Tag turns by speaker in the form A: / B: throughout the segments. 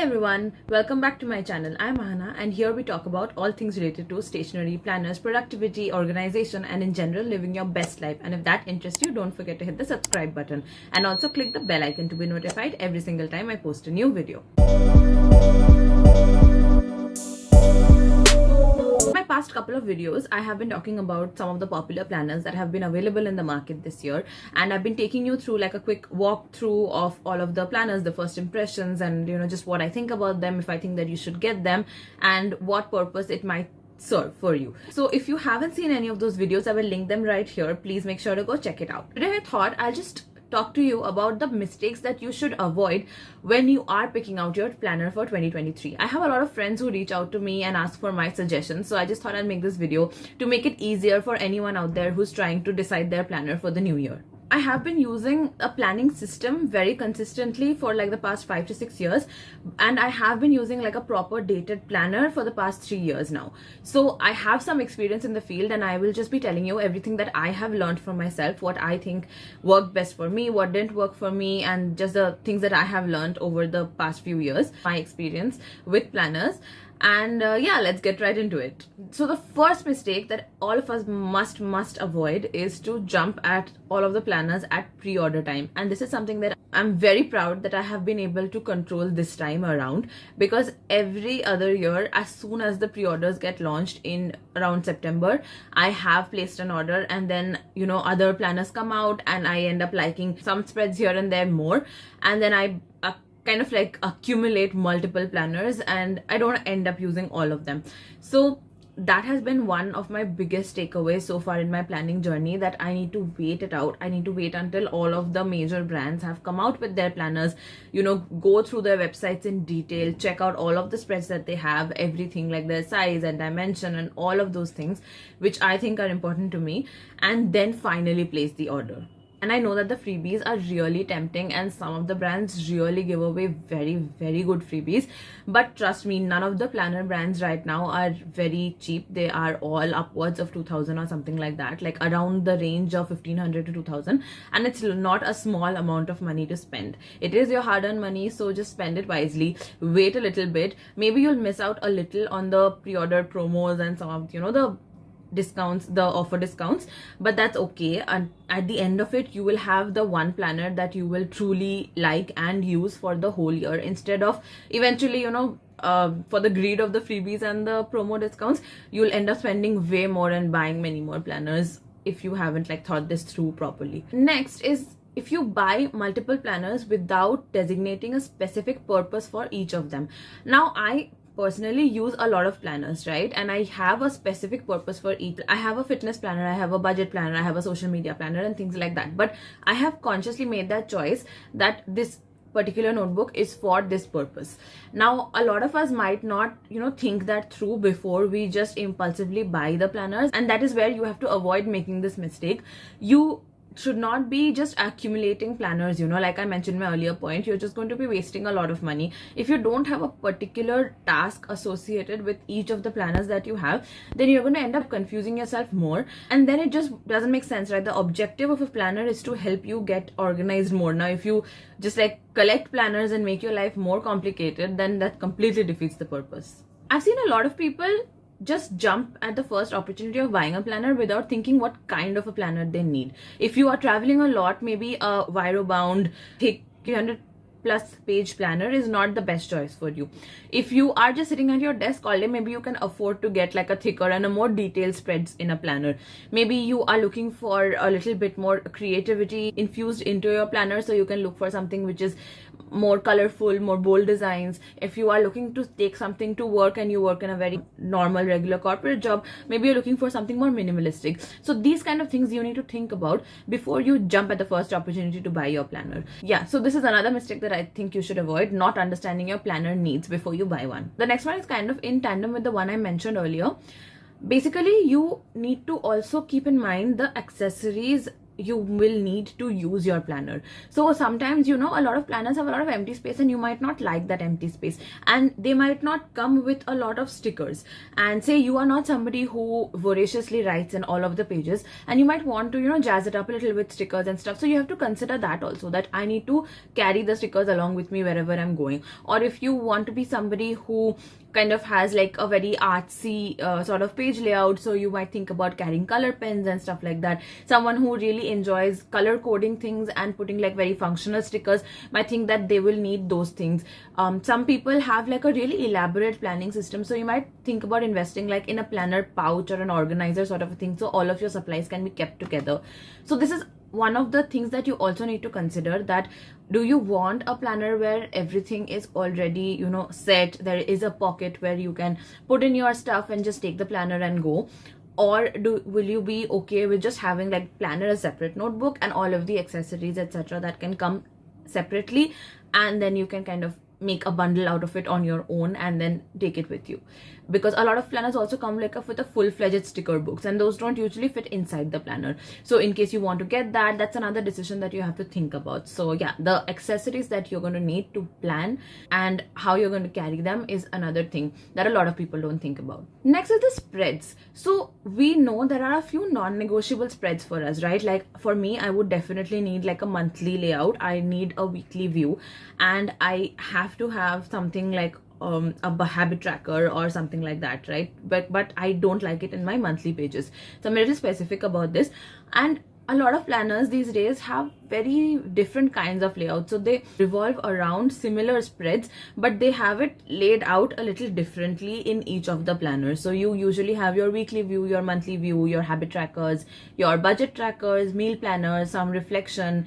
A: everyone, welcome back to my channel. I'm Ahana and here we talk about all things related to stationery, planners, productivity, organization and in general living your best life. And if that interests you, don't forget to hit the subscribe button and also click the bell icon to be notified every single time I post a new video. In my past couple of videos, I have been talking about some of the popular planners that have been available in the market this year, and I've been taking you through like a quick walkthrough of all of the planners, the first impressions, and just what I think about them, if I think that you should get them, and what purpose it might serve for you. So if you haven't seen any of those videos, I will link them right here. Please make sure to go check it out. Today I thought I'll just talk to you about the mistakes that you should avoid when you are picking out your planner for 2023. I have a lot of friends who reach out to me and ask for my suggestions, so I just thought I'd make this video to make it easier for anyone out there who's trying to decide their planner for the new year. I have been using a planning system very consistently for like the past 5 to 6 years, and I have been using like a proper dated planner for the past 3 years now. So I have some experience in the field, and I will just be telling you everything that I have learned from myself, what I think worked best for me, what didn't work for me, and just the things that I have learned over the past few years, my experience with planners. And yeah, let's get right into it. So the first mistake that all of us must avoid is to jump at all of the planners at pre-order time. And this is something that I'm very proud that I have been able to control this time around, because every other year, as soon as the pre-orders get launched in around September, I have placed an order, and then other planners come out and I end up liking some spreads here and there more, and then I kind of like accumulate multiple planners and I don't end up using all of them. So that has been one of my biggest takeaways so far in my planning journey, that I need to wait it out. I need to wait until all of the major brands have come out with their planners, go through their websites in detail, check out all of the spreads that they have, everything like their size and dimension and all of those things which I think are important to me, and then finally place the order. And I know that the freebies are really tempting, and some of the brands really give away very, very good freebies. But trust me, none of the planner brands right now are very cheap. They are all upwards of 2000 or something like that, like around the range of 1500 to 2000. And it's not a small amount of money to spend. It is your hard-earned money, so just spend it wisely. Wait a little bit. Maybe you'll miss out a little on the pre-order promos and some of, the discounts, the offer discounts, but that's okay. And at the end of it, you will have the one planner that you will truly like and use for the whole year, instead of eventually for the greed of the freebies and the promo discounts, you'll end up spending way more and buying many more planners if you haven't thought this through properly. Next is, if you buy multiple planners without designating a specific purpose for each of them. Now, I personally use a lot of planners, right? And I have a specific purpose for each. I have a fitness planner, I have a budget planner, I have a social media planner and things like that. But I have consciously made that choice that this particular notebook is for this purpose. Now, a lot of us might not, think that through before we just impulsively buy the planners. And that is where you have to avoid making this mistake. You should not be just accumulating planners, like I mentioned in my earlier point. You're just going to be wasting a lot of money if you don't have a particular task associated with each of the planners that you have. Then you're going to end up confusing yourself more, and then it just doesn't make sense, right? The objective of a planner is to help you get organized more. Now, if you just collect planners and make your life more complicated, then that completely defeats the purpose. I've seen a lot of people just jump at the first opportunity of buying a planner without thinking what kind of a planner they need. If you are traveling a lot, maybe a Viro bound, thick 300 plus page planner is not the best choice for you. If you are just sitting at your desk all day, maybe you can afford to get a thicker and a more detailed spreads in a planner. Maybe you are looking for a little bit more creativity infused into your planner, so you can look for something which is more colorful, more bold designs. If you are looking to take something to work and you work in a very normal regular corporate job, maybe you're looking for something more minimalistic. So these kind of things you need to think about before you jump at the first opportunity to buy your planner. Yeah, so this is another mistake that I think you should avoid, not understanding your planner needs before you buy one. The next one is kind of in tandem with the one I mentioned earlier. Basically, you need to also keep in mind the accessories you will need to use your planner. So sometimes, a lot of planners have a lot of empty space, and you might not like that empty space, and they might not come with a lot of stickers. And say you are not somebody who voraciously writes in all of the pages, and you might want to, jazz it up a little with stickers and stuff. So you have to consider that also, that I need to carry the stickers along with me wherever I'm going. Or if you want to be somebody who kind of has like a very artsy sort of page layout, so you might think about carrying color pens and stuff like that. Someone who really enjoys color coding things and putting like very functional stickers might think that they will need those things. Some people have like a really elaborate planning system, so you might think about investing like in a planner pouch or an organizer sort of a thing, so all of your supplies can be kept together. So this is one of the things that you also need to consider, that do you want a planner where everything is already, set, there is a pocket where you can put in your stuff and just take the planner and go? Or will you be okay with just having like planner a separate notebook and all of the accessories, etc., that can come separately, and then you can kind of make a bundle out of it on your own and then take it with you? Because a lot of planners also come like with a full-fledged sticker books, and those don't usually fit inside the planner. So in case you want to get that, that's another decision that you have to think about. So yeah, the accessories that you're going to need to plan and how you're going to carry them is another thing that a lot of people don't think about. Next is the spreads. So we know there are a few non-negotiable spreads for us, right? Like for me, I would definitely need like a monthly layout, I need a weekly view, and I have to have something like a habit tracker or something like that, right? But I don't like it in my monthly pages, so I'm a little specific about this. And a lot of planners these days have very different kinds of layouts, so they revolve around similar spreads, but they have it laid out a little differently in each of the planners. So you usually have your weekly view, your monthly view, your habit trackers, your budget trackers, meal planners, some reflection,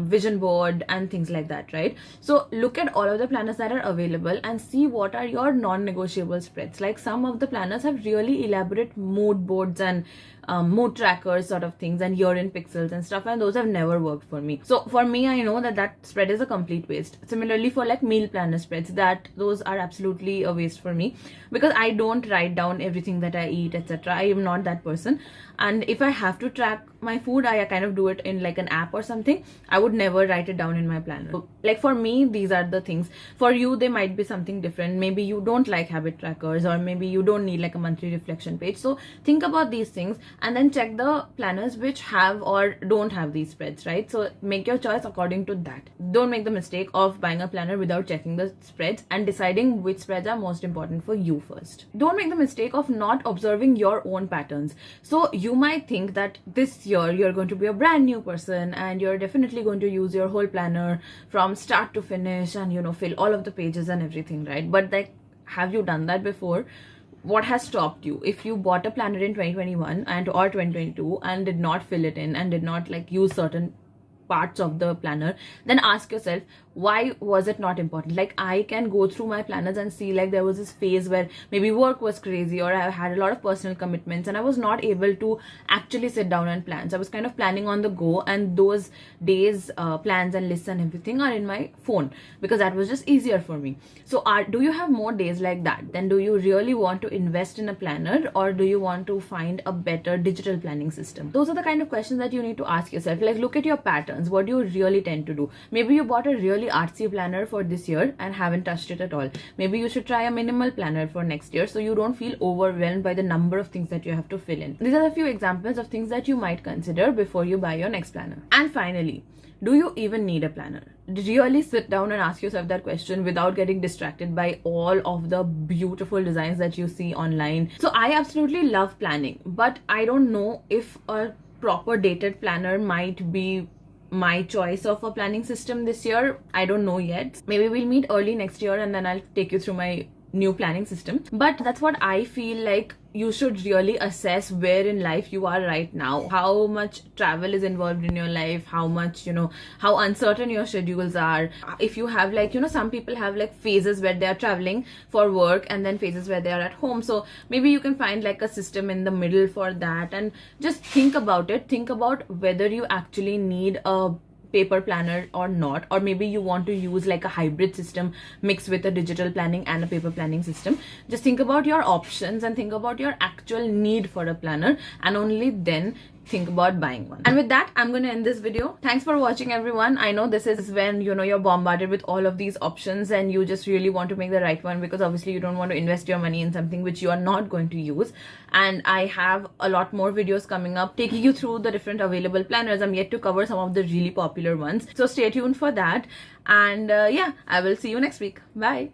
A: vision board, and things like that, right? So look at all of the planners that are available and see what are your non-negotiable spreads. Like some of the planners have really elaborate mood boards and mood trackers sort of things, and year in pixels and stuff, and those have never worked for me. So for me, I know that spread is a complete waste. Similarly for like meal planner spreads, that those are absolutely a waste for me, because I don't write down everything that I eat, etc. I am not that person. And if I have to track my food, I kind of do it in like an app or something. I would never write it down in my planner. So, like for me, these are the things. For you, they might be something different. Maybe you don't like habit trackers, or maybe you don't need like a monthly reflection page. So think about these things and then check the planners which have or don't have these spreads, right? So make your choice according to that. Don't make the mistake of buying a planner without checking the spreads and deciding which spreads are most important for you first. Don't make the mistake of not observing your own patterns. So you might think that this year you're going to be a brand new person and you're definitely going to use your whole planner from start to finish and fill all of the pages and everything, right? But like, have you done that before? What has stopped you? If you bought a planner in 2021 or 2022 and did not fill it in and did not like use certain parts of the planner, then ask yourself, why was it not important? Like I can go through my planners and see like there was this phase where maybe work was crazy, or I had a lot of personal commitments and I was not able to actually sit down and plan. So I was kind of planning on the go, and those days plans and lists and everything are in my phone because that was just easier for me. So do you have more days like that? Then do you really want to invest in a planner, or do you want to find a better digital planning system? Those are the kind of questions that you need to ask yourself. Like look at your patterns. What do you really tend to do? Maybe you bought a really artsy planner for this year and haven't touched it at all. Maybe you should try a minimal planner for next year so you don't feel overwhelmed by the number of things that you have to fill in. These are a few examples of things that you might consider before you buy your next planner. And finally, do you even need a planner? Really sit down and ask yourself that question without getting distracted by all of the beautiful designs that you see online. So I absolutely love planning, but I don't know if a proper dated planner might be my choice of a planning system this year. I don't know yet. Maybe we'll meet early next year and then I'll take you through my new planning system. But that's what I feel like you should really assess where in life you are right now, how much travel is involved in your life, how much, how uncertain your schedules are. If you have like, some people have like phases where they are traveling for work and then phases where they are at home. So maybe you can find like a system in the middle for that, and just think about it. Think about whether you actually need a paper planner or not, or maybe you want to use like a hybrid system mixed with a digital planning and a paper planning system. Just think about your options and think about your actual need for a planner, and only then think about buying one. And with that, I'm going to end this video. Thanks for watching, everyone. I know this is when, you know, you're bombarded with all of these options and you just really want to make the right one, because obviously you don't want to invest your money in something which you are not going to use. And I have a lot more videos coming up taking you through the different available planners. I'm yet to cover some of the really popular ones, so stay tuned for that. And yeah, I will see you next week. Bye.